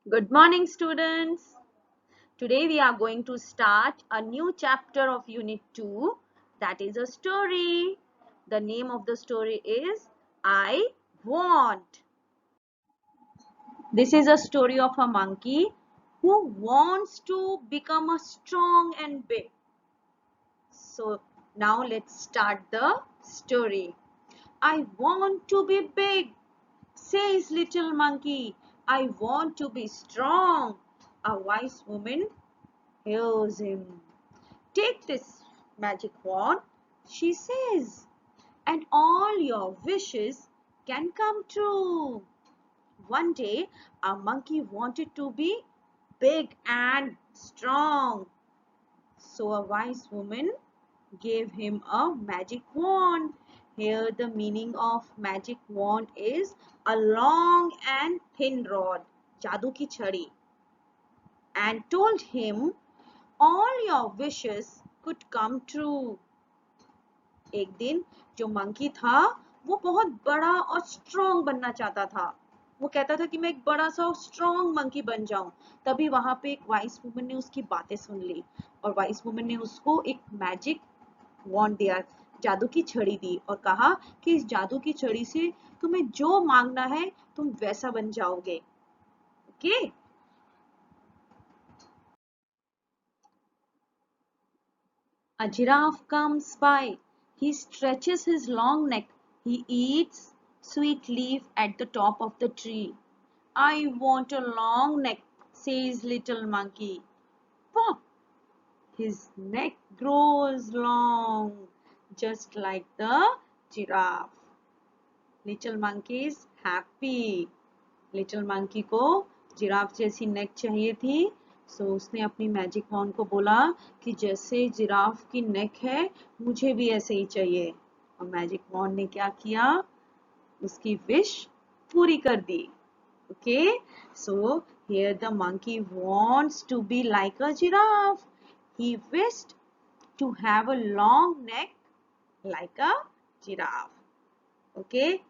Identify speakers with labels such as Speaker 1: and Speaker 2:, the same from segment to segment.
Speaker 1: Good morning, students. Today we are going to start a new chapter of Unit 2, that is a story. The name of the story is I Want. This is a story of a monkey who wants to become a strong and big. So now let's start the story. I want to be big, says little monkey. I want to be strong. A wise woman hears him. Take this magic wand, she says, and all your wishes can come true. One day, a monkey wanted to be big and strong. So a wise woman gave him a magic wand. Here the meaning of magic wand is a long and thin rod, जादू की छड़ी, and told him all your wishes could come true. एक दिन जो monkey था वो बहुत बड़ा और स्ट्रॉन्ग बनना चाहता था। वो कहता था कि मैं एक बड़ा सा स्ट्रॉन्ग मंकी बन जाऊं। तभी वहां पे एक वाइस वुमन ने उसकी बातें सुन ली और वाइस वुमन ने उसको एक मैजिक वॉन्ड दिया, जादू की छड़ी दी और कहा कि इस जादू की छड़ी से तुम्हें जो मांगना है तुम वैसा बन जाओगे। Okay. A giraffe comes by. He stretches his long neck. He eats sweet leaf at the top of the tree. I want a long neck, says little monkey. Pop! His neck grows long, just like the giraffe. Little monkey is happy. Little monkey को giraffe जैसी नेक चाहिए थी, सो उसने अपनी magic wand को बोला कि जैसे जिराफ की नेक है मुझे भी ऐसे ही चाहिए। और मैजिक वॉन्ड ने क्या किया, उसकी विश पूरी कर दी। Okay, so here the monkey wants to be like a giraffe. He wished to have a long neck like a giraffe. Okay.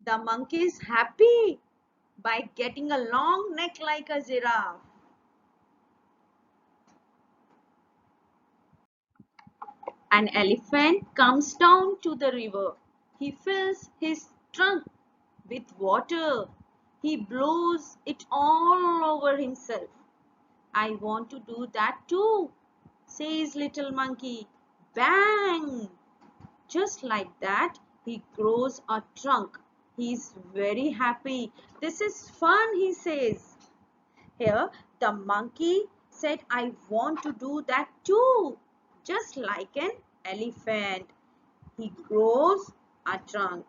Speaker 1: The monkey is happy by getting a long neck like a giraffe. An elephant comes down to the river. He fills his trunk with water. He blows it all over himself. I want to do that too, says little monkey. Bang! Just like that, he grows a trunk. He is very happy. This is fun, he says. Here, the monkey said, I want to do that too, just like an elephant. He grows a trunk.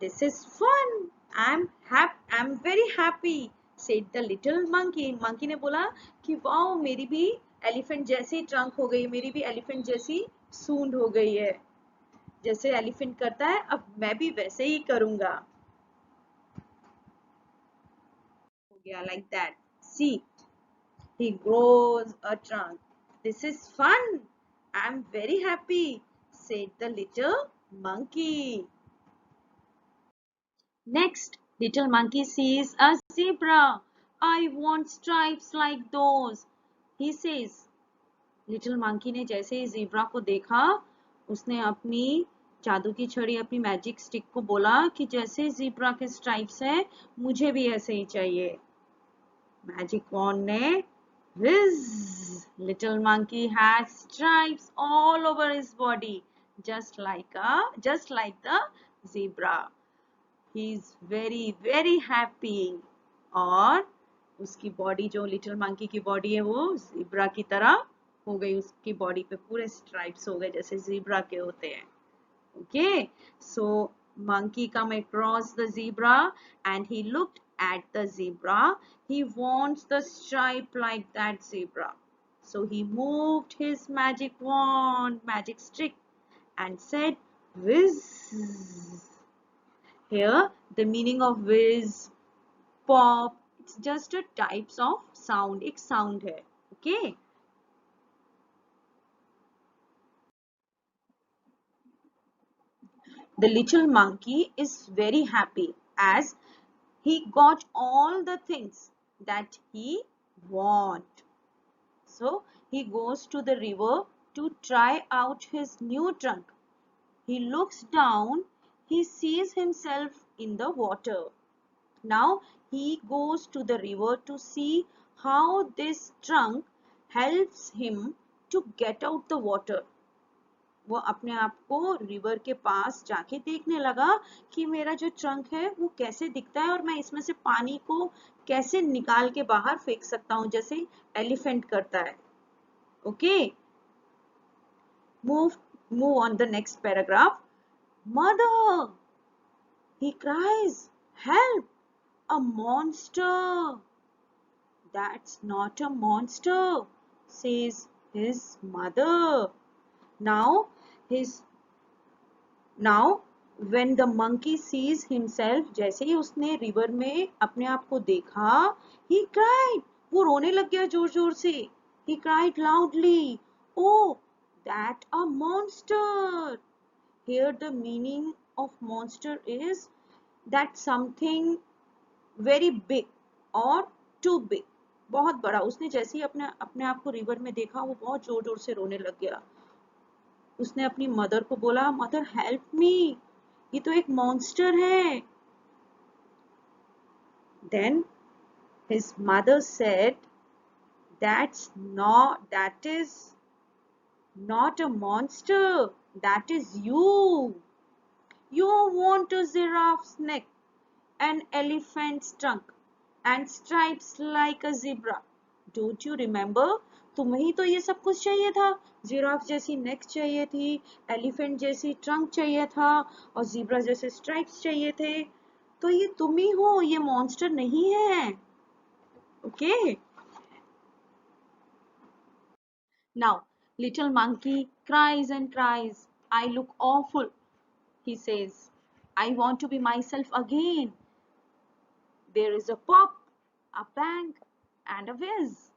Speaker 1: This is fun. I'm very happy, said the little monkey. Monkey ने बोला कि wow, मेरी भी elephant जैसी trunk हो गई, मेरी भी elephant जैसी सूंड हो गई है। जैसे elephant करता है, अब मैं भी वैसे ही करूंगा। हो गया like that. See. He grows a trunk. This is fun. I'm very happy, said the little monkey. Next, little monkey sees a zebra. I want stripes like those, he says. Little monkey ने जैसे ही zebra को देखा, उसने अपनी जादू की छड़ी, अपनी मैजिक स्टिक को बोला कि जैसे zebra के stripes हैं, मुझे भी ऐसे ही चाहिए। मैजिक वॉन्ड ने whiz! Little monkey has stripes all over his body, just like the zebra. He is very very happy. और उसकी बॉडी, जो लिटिल मंकी की बॉडी है, वो zebra की तरह हो गई। उसकी बॉडी पे पूरे स्ट्राइप्स हो गए जैसे zebra के होते हैं। Okay, so monkey come across the zebra and he looked at the zebra. He wants the stripe like that zebra. So he moved his magic wand, magic stick, and said, whiz. Here, the meaning of whiz, pop, it's just a types of sound. एक sound है. Okay. The little monkey is very happy as he got all the things that he want. So he goes to the river to try out his new trunk. He looks down, he sees himself in the water. Now he goes to the river to see how this trunk helps him to get out the water. वो अपने आप को river के पास जाके देखने लगा कि मेरा जो ट्रंक है वो कैसे दिखता है और मैं इसमें से पानी को कैसे निकाल के बाहर फेंक सकता हूँ जैसे एलिफेंट करता है. Okay, move on the next paragraph. Mother, he cries, help, a monster. That's not a monster, says his mother. Now when the monkey sees himself, जैसे ही उसने रिवर में अपने आप को देखा, he cried, वो रोने लग गया जोर जोर से. He cried loudly, oh, that a monster. Here the meaning of monster is that something very big or too big. बहुत बड़ा. उसने जैसे ही अपने आप को रिवर में देखा, वो बहुत जोर जोर से रोने लग गया. उसने अपनी मदर को बोला, मदर हेल्प मी, ये तो एक मॉन्स्टर है. Then his mother said, that is not a monster, that is you. You want a giraffe's neck, an elephant's trunk, and stripes like a zebra. Don't you remember? तुम्हें ही तो ये सब कुछ चाहिए था. जिराफ जैसी नेक चाहिए थी, एलिफेंट जैसी ट्रंक चाहिए था और ज़ीब्रा जैसे स्ट्राइप्स चाहिए थे. तो ये तुम ही हो, ये मॉन्स्टर नहीं है. Okay. Now little monkey cries and cries. I look awful, he says. I want to be myself again. There is a pop, a bang, and a whiz.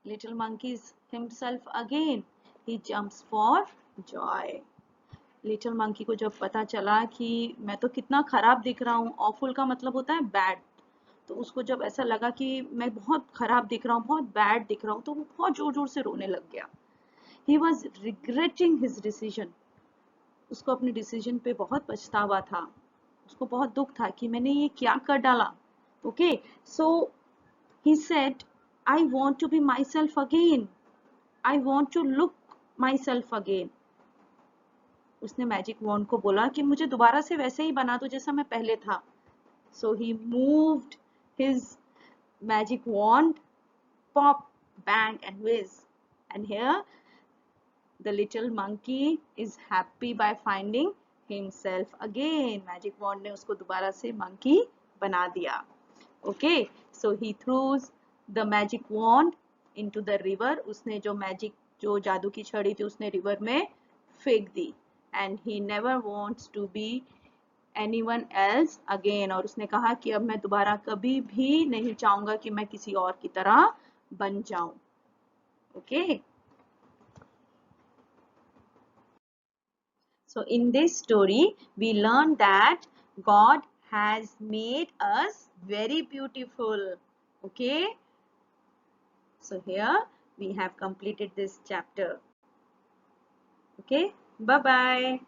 Speaker 1: Little monkey is himself again. He jumps for joy. Little monkey को जब पता चला कि मैं तो कितना खराब दिख रहा हूँ, ऑफुल का मतलब होता है बैड, तो उसको जब ऐसा लगा कि मैं बहुत खराब दिख रहा हूँ, बहुत बैड दिख रहा हूँ, तो वो बहुत जोर जोर से रोने लग गया. He was regretting his decision. उसको अपने डिसीजन पे बहुत पछतावा था. उसको बहुत दुख था कि मैंने ये क्या कर डाला. Okay, so he said, I want to be myself again. I want to look myself again. उसने मैजिक वॉन्ड को बोला कि मुझे दोबारा से वैसे ही बना दो जैसा मैं पहले था. So he moved his magic wand, pop, bang and whiz. And here the little monkey is happy by finding himself again. Magic wand ने उसको दोबारा से monkey बना दिया. Okay, so he throws the magic wand into the river. उसने जो जादू की छड़ी थी उसने रिवर में फेंक दी. And he never wants to be anyone else again. और उसने कहा कि अब मैं दोबारा कभी भी नहीं चाहूंगा कि मैं किसी और की तरह बन जाऊं. Okay. So in this story, we learn that God has made us very beautiful. Okay. So here we have completed this chapter. Okay. Bye-bye.